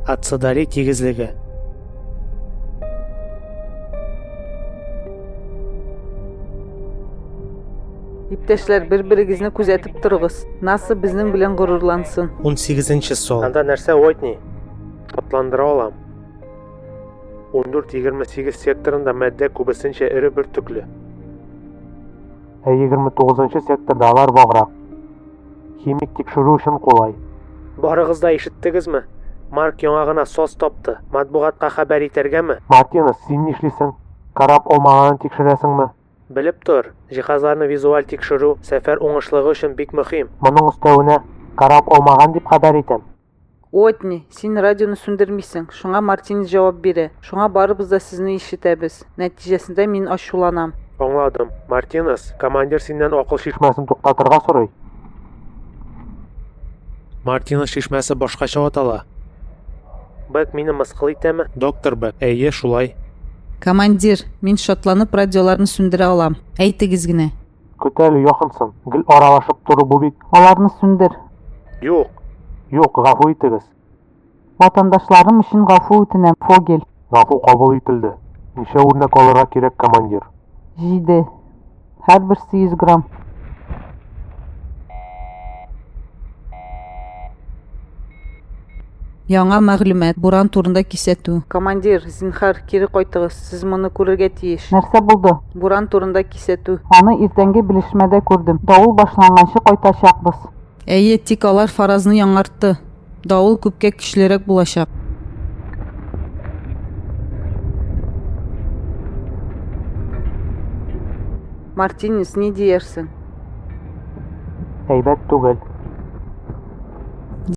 Аццадари тигезлеге. Иптәшләр, бер-берегезне күзәтеп торыгыз. Насы безнең белән горурлансын. 18-нче сол. Анда нәрсә Уайтни? Шатландыра алам. 14-28 секторында мәддә күбесенчә эре бер төкле. 29-нчы секторда алар баграк. Химик тикшерү өчен кулай. Барыгыз да ишеттегезме? Марк яңа гына сос тапты. Матбугатка хәбәр итәргәме? Мартинес, син нишлисең? Карап алмаганын тикшерәсеңме? Белеп тор, җиһазларны визуаль тикшерү сәфәр уңышлыгы өчен бик мөһим. Моның өстәвенә карап алмаган дип хәбәр итәм. Уайтни, син радионы сүндермисең. Шуңа Мартинес җавап бирә. Шуңа барыбыз да сезне ишетәбез. Нәтиҗәсендә мин ачуланам. Аңладым. Мартинес, командир синнән акыл шишмәсен туктатырга сорый. Мартинес шишмәсе башкача атала. Бәк мине мыскыл итәме? Доктор Бәк, әйе шулай. Командир, мин шатланып радиоларны сүндерә алам. Әйтегез генә. Көтә әле якынсын. Гел аралашып тору бу бик. Аларны сүндер. Юк. Юк, гафу итегез. Ватандашларым өчен гафу үтенәм, Фогель. Гафу кабул ителде. Ничә үрнәк алырга кирәк, командир? 7. Һәрберсе 100 грамм. Яңа мәгълүмат, буран турында кисәтү. Командир, зинһар, кире кайтыгыз. Сез моны күрергә тиеш. Нәрсә булды? Буран турында кисәтү. Аны иртәнге белешмәдә күрдем. Давыл башланганчы кайтачакбыз. Әйе, тик алар фаразны яңартты. Давыл күпкә көчлерәк булачак. Мартинес, ни диярсең? Әйбәт түгел.